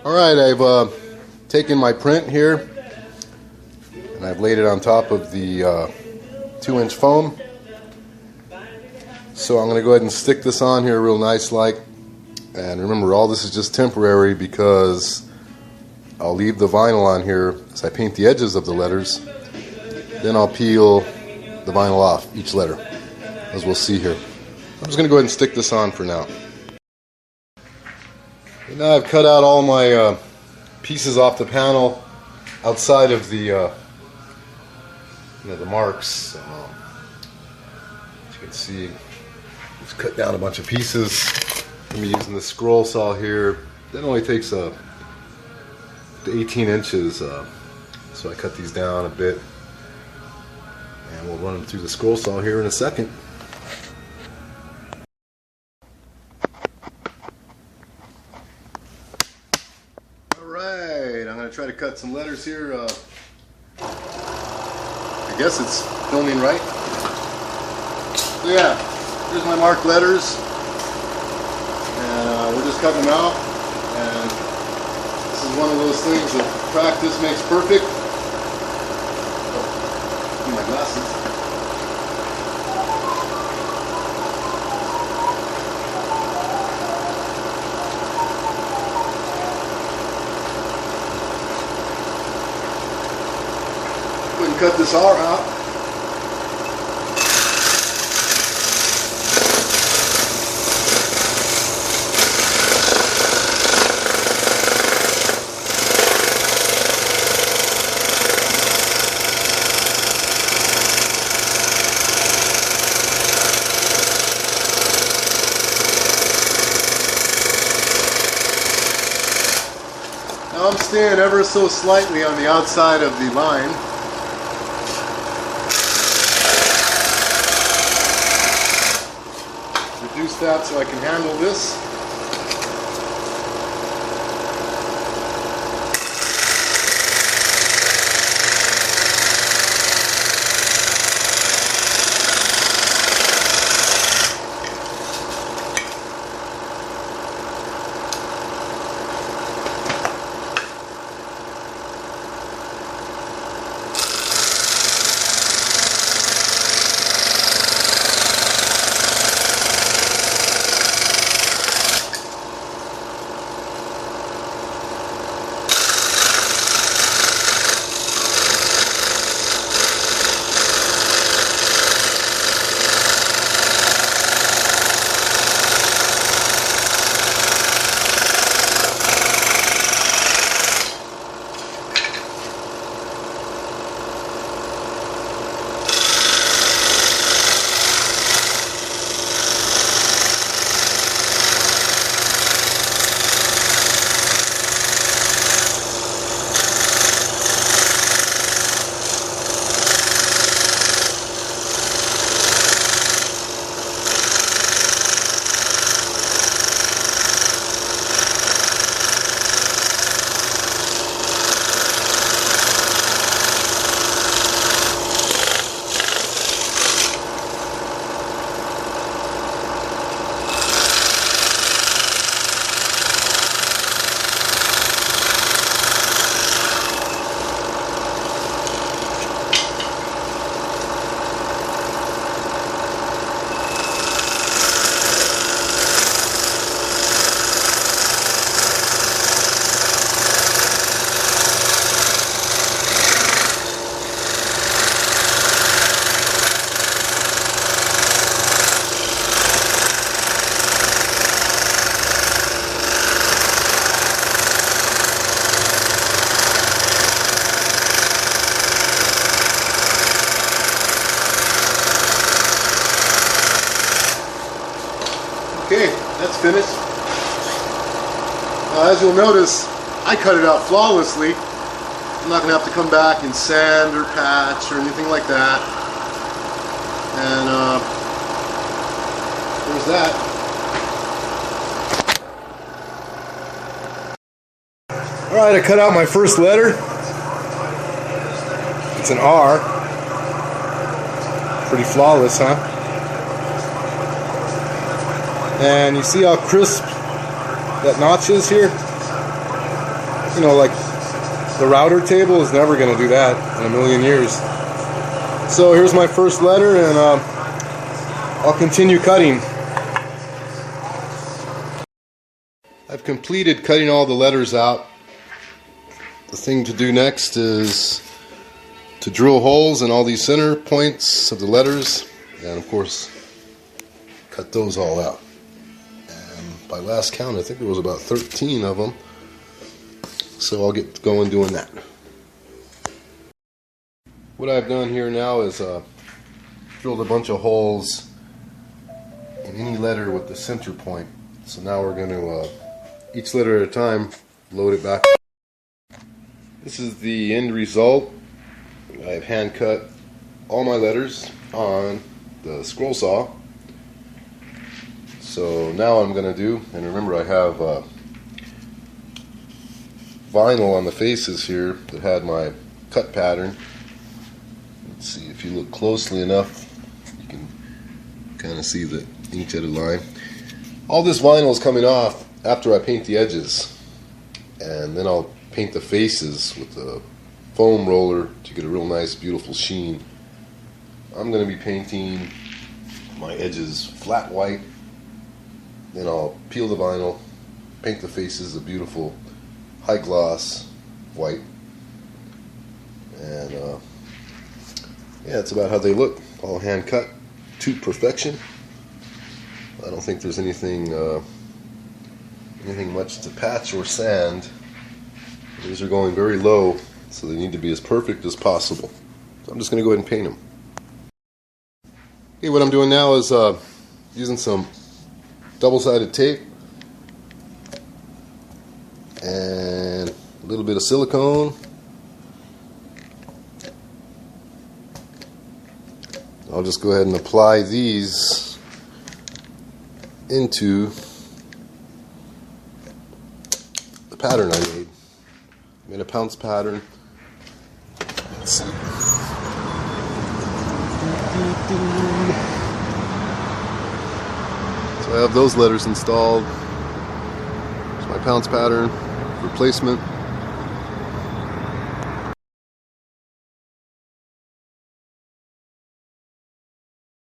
Alright, I've taken my print here and I've laid it on top of the 2-inch foam. So I'm going to go ahead and stick this on here real nice like. And remember, all this is just temporary because I'll leave the vinyl on here as I paint the edges of the letters. Then I'll peel the vinyl off each letter, as we'll see here. I'm just going to go ahead and stick this on for now. And now I've cut out all my pieces off the panel outside of the the marks. As you can see, just cut down a bunch of pieces. I'm using the scroll saw here. That only takes 18 inches, so I cut these down a bit, and we'll run them through the scroll saw here in a second. Alright, I'm going to try to cut some letters here. I guess it's filming right. So yeah, here's my marked letters, and we're just cutting them out. And this is one of those things that practice makes perfect. Oh, my glasses. Go ahead and cut this R out. Now I'm staying ever so slightly on the outside of the line. Reduce that so I can handle this. Okay, that's finished. As you'll notice, I cut it out flawlessly. I'm not going to have to come back and sand or patch or anything like that. And there's that. Alright, I cut out my first letter. It's an R. Pretty flawless, huh? And you see how crisp that notch is here? you know, like the router table is never going to do that in a million years. So here's my first letter, and I'll continue cutting. I've completed cutting all the letters out. The thing to do next is to drill holes in all these center points of the letters, and of course cut those all out. And by last count, I think there was about 13 of them, so I'll get going doing that. What I've done here now is drilled a bunch of holes in any letter with the center point. So now we're going to, each letter at a time, load it back. This is the end result. I've hand cut all my letters on the scroll saw. So now what I'm going to do, and remember I have vinyl on the faces here that had my cut pattern. Let's see, if you look closely enough, you can kind of see the inkjetted line. All this vinyl is coming off after I paint the edges, and then I'll paint the faces with the foam roller to get a real nice, beautiful sheen. I'm going to be painting my edges flat white, then I'll peel the vinyl, paint the faces a beautiful high gloss white, and yeah, that's about how they look. All hand cut to perfection. I don't think there's anything much to patch or sand. These are going very low, so they need to be as perfect as possible. So I'm just going to go ahead and paint them. Okay, what I'm doing now is using some double-sided tape and a little bit of silicone. I'll just go ahead and apply these into the pattern I made. I made a pounce pattern. Let's see. So I have those letters installed. There's my pounce pattern replacement.